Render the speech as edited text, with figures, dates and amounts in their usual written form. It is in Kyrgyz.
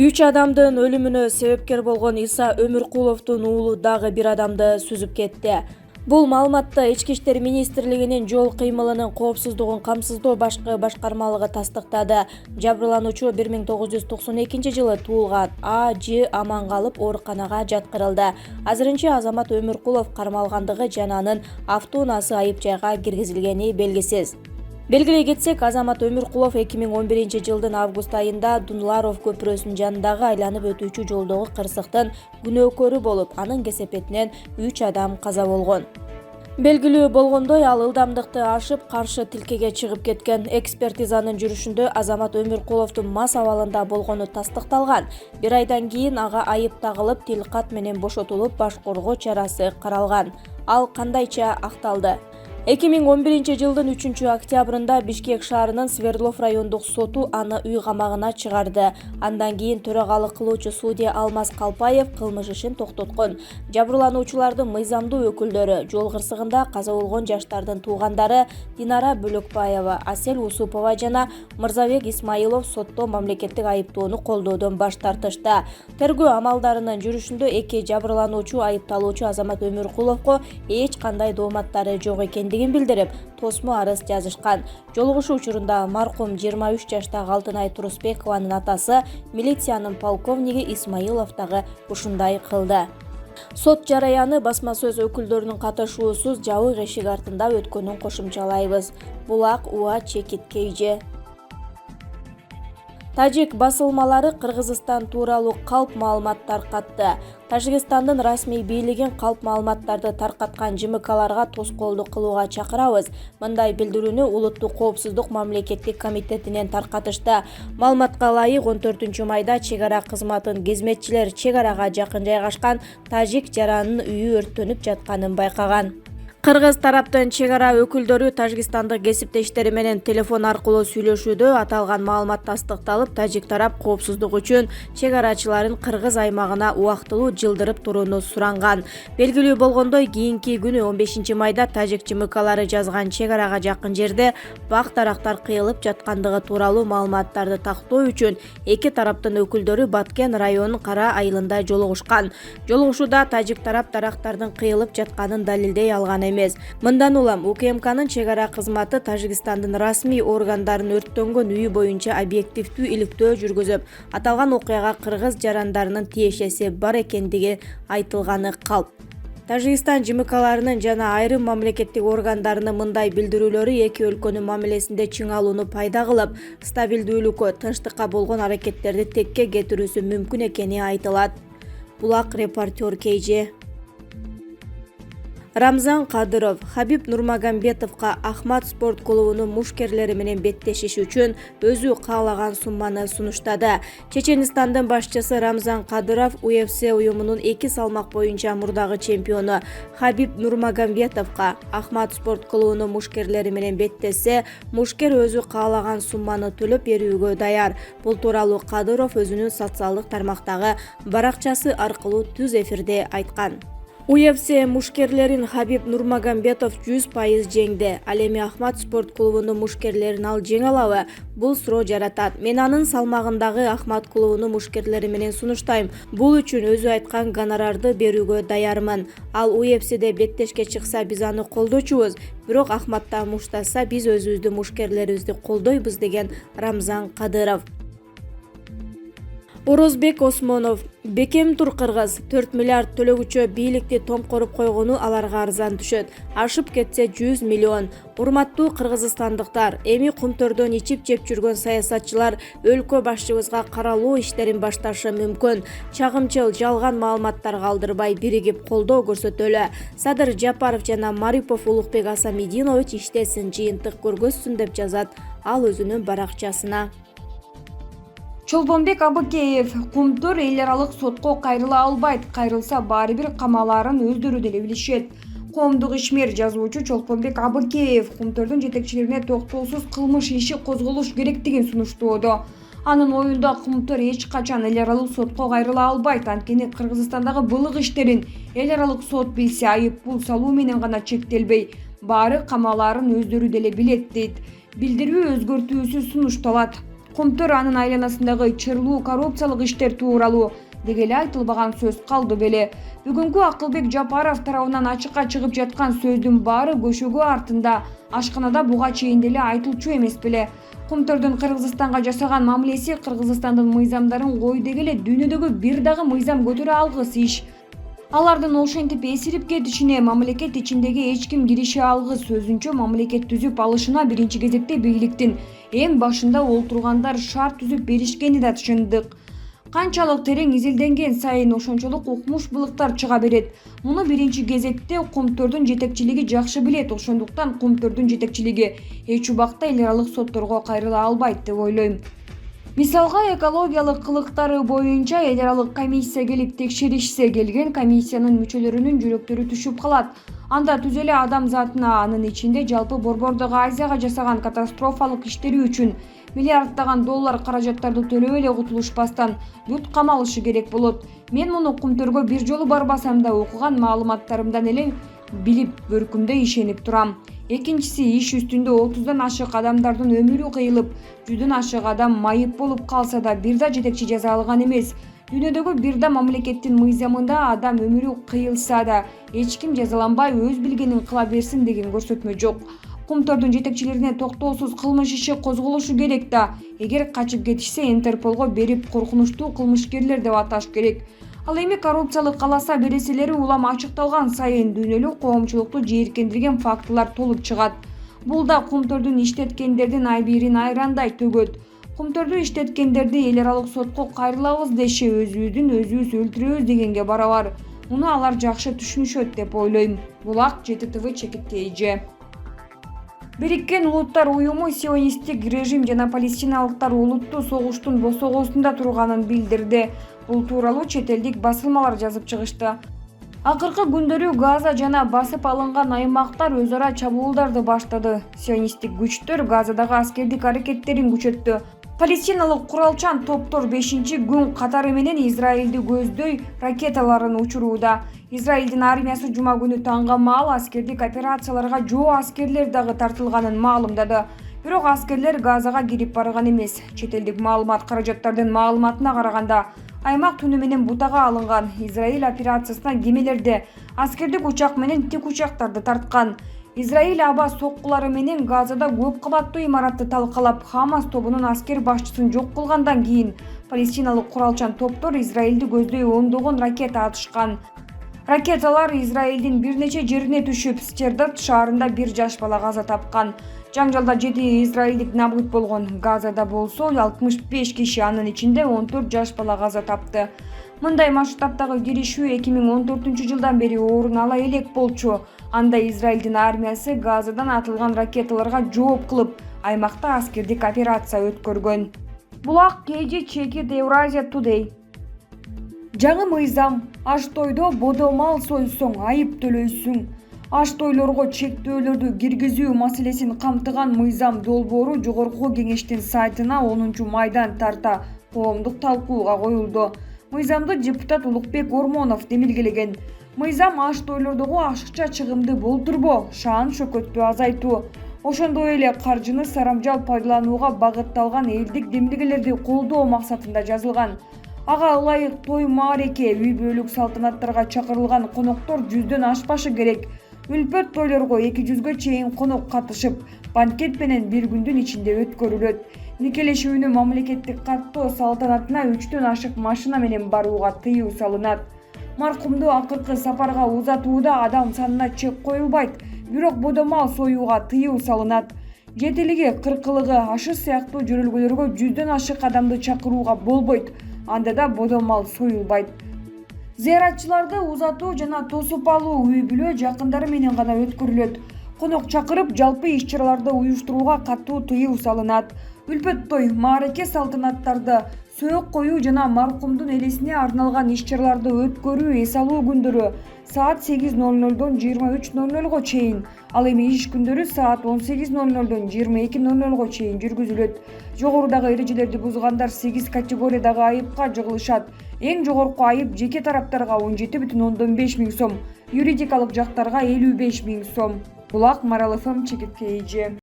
Үч адамдын өлүмүнө себепкер болгон Иса Өмүркуловдун уулу дагы бир адамды сүзүп кетти. Бул маалыматты Ички иштер министрлигинин жол кыймылынын коопсуздугун камсыздоо башкы башкармалыгы тастыктады. Жабырлануучу 1992-жылы туулган А.Ж. аман калып ооруканага жаткырылды. Азырынча Азамат Өмүркулов кармалгандыгы жана анын автоунаасы айып жайга киргизилгени белгисиз. Белгилей кетсек, Азамат Өмүркулов 2011-жылдын август айында Дунларов көпүрөсүнүн жанындагы айланып өтүүчү жолдогу кырсыктын күнөөкөрү болуп, анын кесепетинен 3 адам каза болгон. Белгилүү болгондой, ал ылдамдыкты ашып, каршы тилкеге чыгып кеткен. Экспертизанын жүрүшүндө Азамат Өмүркуловдун мас абалында болгону тастыкталган. Бир айдан кийин ага айып тагылып, тилкат менен бошотулуп, баш коргоо чарасы каралган. Ал кандайча акталды? 2011-жылдын 3-октябрында Бишкек шаарынын Свердлов райондук соту аны үй камагына чыгарды. Андан кийин төрагалык кылуучу судья Алмаз Калпаев кылмыш ишин токтоткон. Жабырлануучулардын мыйзамдуу өкүлдөрү, жол кырсыгында каза болгон жаштардын туугандары Динара Бөлөкбаева, Асель Усупова жана Мырзабек Исмаилов сотто мамлекеттик айыптоону колдоодон баш тартышты. Тергөө амалдарынын жүрүшүндө эки жабырлануучу айыпталуучу Азамат Өмүркуловго эч кандай дооматтары жок экендигин билдирип, тосмо арыз жазышкан. Жолугушуу учурунда маркум 23 жаштагы Алтынай Турусбекованын атасы милициянын полковниги Исмаилов дагы ушундай кылды. Сот жараяны басма сөз өкүлдөрүнүн катышуусуз жабык эшик артында өткөнүн кошумчалайбыз. Булак УА Чекит КЖ. Тажик басылмалары Кыргызстан тууралуу калп маалымат таркатты. Тажикстандын расмий бийлигин калп маалыматтарды таркаткан ЖМКларга тоскоолдук кылууга чакырабыз. Мындай билдирүүнү Улуттук коопсуздук мамлекеттик комитетинен таркатышты. Маалыматка ылайык 14-майда чек ара кызматынын кызметчилери чек арага жакын жайгашкан тажик жаранынын үйү өрттөнүп жатканын байкаган. Кыргыз тараптын чек ара өкүлдөрү тажикстандык кесиптештери менен телефон аркылуу сүйлөшүүдө аталган маалымат тастыкталып, тажик тарап коопсуздук үчүн чек арачыларын Кыргыз аймагына убактылуу жылдырып турууну суранган. Белгилүү болгондой, кийинки күнү 15-майда тажик ЖМКлары жазган чек арага жакын жерде бак дарактар кыйылып жаткандыгы тууралуу маалыматтарды тактоо үчүн эки тараптын өкүлдөрү Баткен районунун Кара айылында жолугушкан. Жолугушууда тажик тарап дарактардын кыйылып жатканын далилдей алган эмес. Мындан улам УКМКнын чек ара кызматы Тажикстандын расмий органдарын өрттөнгөн үй боюнча объективдүү иликтөө жүргүзүп, аталган окуяга кыргыз жарандарынын тиешеси бар экендиги айтылганы калп. Тажикстан ЖМКларынын жана айрым мамлекеттик органдарынын мындай билдирүүлөрү эки өлкөнүн мамилесинде чыңалууну пайда кылып, стабилдүүлүккө, тынчтыкка болгон аракеттерди текке кетирүүсү мүмкүн экени айтылат. Булак репортер КЖ. Рамзан Кадыров Хабиб Нурмагомедовго Ахмат спорт клубунун мушкерлери менен беттешиш үчүн өзү каалаган сумманы сунуштады. Чеченстандын башчысы Рамзан Кадыров UFC уюмунун 2 салмак боюнча мурдагы чемпиону Хабиб Нурмагомедовго Ахмат спорт клубунун мушкерлери менен беттешсе, мушкер өзү каалаган сумманы төлөп берүүгө даяр. Бул тууралуу Кадыров өзүнүн социалдык тармактагы баракчасы аркылуу түз эфирде айткан. UFC мушкерлерин Хабиб Нурмагомедов 100% жеңди. Ал эми Ахмат спорт клубунун мушкерлерин ал жеңе алабы? Бул суроо жаратат. Мен анын салмагындагы Ахмат клубунун мушкерлери менен сунуштайм. Бул үчүн өзү айткан гонорарды берүүгө даярмын. Ал UFCде беттешке чыкса, биз аны колдочубуз. Бирок Ахматта муштаса, биз өзүбүздүн мушкерлерибизди колдойбуз, деген Рамзан Кадыров. Орозбек Осмонов Бекем тур кыргыз 4 миллиард төлөгүчө бийликти томкоруп койгону аларга арзан түшөт. Ашып кетсе 100 миллион. Урматтуу кыргызстандыктар, эми кумтөрдөн ичип жеп жүргөн саясатчылар өлкө башчыбызга каралуу иштерин башташы мүмкүн. Чагымчыл, жалган маалыматтар калдырбай биригип колдоо көрсөтөлү. Садыр Жапаров жана Марипов Улукбек Асамидинович иштесин, жыйынтык көргөзсүн, деп жазат ал өзүнүн баракчасына. Чолпонбек Абыкеев Кумтөр эл аралык сотко кайрыла албайт, кайрылса баары бир камалаарын өздөрү деле билишет. Коомдук ишмер жазуучу Чолпонбек Абыкеев Кумтөрдүн жетекчилерине токтоосуз кылмыш иши козголуш керектигин сунуштоодо. Анын оюнда Кумтөр эч качан эл аралык сотко кайрыла албайт, анткени Кыргызстандагы былык иштерин эл аралык сот билсе, айып пул салуу менен гана чектелбей, баары камалаарын өздөрү деле билет дейт. Билдирүү өзгөртүүсүз сунушталат. Кумтөр анын айланасындагы чырлуу коррупциялык иштер тууралуу деги эле айтылбаган сөз калды беле. Бүгүнкү Акылбек Жапаров тарабынан ачыкка чыгып жаткан сөздүн баары көшөгө артында ашканада буга чейин деле айтылчу эмес беле. Кумтөрдүн Кыргызстанга жасаган мамилеси Кыргызстандын мыйзамдарын кой деги эле дүйнөдөгү бир дагы мыйзам көтөрө алгыс иш. Алардын ошентип эсирип кетишине мамлекет ичиндеги эч ким кирише алгыс. Өзүнчө мамлекет түзүп алышына биринчи кезекте бийликтин эң башында олтургандар шарт түзүп беришкени да түшүндүк. Канчалык терең изилденген сайын ошончолук укмуш былыктар чыга берет. Муну биринчи кезекте Кумтөрдүн жетекчилиги жакшы билет. Ошондуктан Кумтөрдүн жетекчилиги эч убакта эл аралык сотторго кайрыла албайт деп ойлойм. Мисалга, экологиялык кылыктары боюнча эл аралык комиссия келип текшеришсе, келген комиссиянын мүчөлөрүнүн жүрөктөрү түшүп калат. Анда түз эле адам затына, анын ичинде жалпы Борбордук Азияга жасаган катастрофалык иштери үчүн миллиарддаган доллар каражаттарды төлөп эле кутулушпастан бут камалышы керек болот. Мен муну Кумтөргө бир жолу барбасам да окуган маалыматтарымдан эле билип, бөркүмдөй ишенип турам. Экинчиси, иш үстүндө 30дан ашык адамдардын өмүрү кыйылып, 100дөн ашык адам майып болуп калса да бир да жетекчи жаза алган эмес. Дүйнөдөгү бир да мамлекеттин мыйзамында адам өмүрү кыйылса да эч ким жазаланбай өз билгенин кыла берсин деген көрсөтмө жок. Кумтөрдүн жетекчилерине токтоосуз кылмыш иши козголушу керек да, эгер качып кетишсе Интерполго берип коркунучтуу кылмышкерлер деп аташ керек. Ал эми коррупциялык аласа береселери улам ачыкталган сайын дүйнөлүк коомчулукту жийиркендирген фактылар толуп чыгат. Бул да Кумтөрдүн иштеткендердин айбирин айрандай төгөт. Кумтөрдү иштеткендерди эл аралык сотко кайрылабыз деши өзүбүздүн өзүбүз өлтүрөбүз дегенге барабар. Муну алар жакшы түшүнүшөт деп ойлойм. Булак ЖТТВ чекиттейже. Бириккен Улуттар Уюму сионисттик режим жана палестиналыктар улуттуу согуштун босогосунда турганын билдирди. Бул тууралуу чет элдик басылмалар жазып чыгышты. Акыркы күндөрү Газа жана басып алынган аймактар өз ара чабуулдарды баштады. Сионисттик күчтөр Газадагы аскердик аракеттерин күчөттү. Палестиналык куралчан топтор 5-күн катары менен Израилди көздөй ракеталарын учурууда. Израилдин армиясы жума күнү таңга маал аскердик операцияларга жоо аскерлер дагы тартылганын маалымдады. Бирок аскерлер Газага кирип барган эмес. Чет элдик маалымат каражаттардын маалыматына караганда, аймак түнү менен бутага алынган. Израиль операциясына кемелерде аскердик учак менен тик учактарды тарткан. Израиль аба соккулары менен Газада көп кабаттуу имаратты талкалап, Хамас тобунун аскер башчысын жок кылгандан кийин палестиналык куралчан топтор Израилди көздөй ондогон ракета атышкан. Ракеталар Израилдин бир нече жерине түшүп, Стердат шаарында бир жаш бала каза тапкан. Жаңжалда 7 израилдик набыт болгон. Газада болсо 65 киши, анын ичинде 14 жаш бала каза тапты. Мындай масштабтагы киришүү 2014 жылдан бери орун ала элек болчу. Анда Израилдин армиясы Газадан атылган ракеталарга жооп кылып, аймакта аскердик операция өткөргөн. Булак KG Чекит Евразия Today. Жаңы мыйзам: аш тойдо бодомал сойсоң айып төлөйсүң. Аш тойлорго чектөөлөрдү киргизүү маселесин камтыган мыйзам долбоору Жогорку Кеңештин сайтына 10 майдан тарта коомдук талкууга коюлду. Мыйзамды депутат Улукбек Ормонов демилгелеген. Мыйзам аш тойлордогу ашыкча чыгымды болтурбоо, шаан шөкөттү азайтуу, ошондой эле каржыны сарамжал пайдаланууга багытталган элдик демилгелерди колдоо максатында жазылган. Ага ылайык той маареке, үй бүлөлүк салтанаттарга чакырылган коноктор 100дөн ашпашы керек. Үлпөт тойлорго 200гө чейин конок катышып, банкет менен бир күндүн ичинде өткөрүлөт. Никелешүүнүн мамлекеттик каттоо салтанатына 3дөн ашык машина менен барууга тыюу салынат. Маркумду акыркы сапарга узатууда адам санына чек коюлбайт, бирок бодомал союуга тыюу салынат. Жетилиги, кыркылыгы ашы сыяктуу жөрөлгөлөргө 100дөн ашык адамды чакырууга болбойт. Анда да бодомал союлбайт. Зыяратчыларды узатуу жана тосуп алуу үй бүлө жакындары менен гана өткөрүлөт. Конок чакырып, жалпы иш-чараларды уюштурууга катуу тыюу салынат. Үлпөт той, маареке салтанаттарды, сөök коюу жана маркумдун элесине арналган иш-чараларды өткөрүү эс алуу күндөрү саат 8:00дон 23:00го чейин, ал эми иш күндөрү саат 18:00дон 22:00го чейин жүргүзүлөт. Жогорудагы эрежелерди бузгандар 8 категориядагы айыпка жыгылышат. Эң жогорку айып жеке тараптарга 17,5 миң сом, юридикалык жактарга 55 миң сом. Булак Марал ФМ Чекиткейji.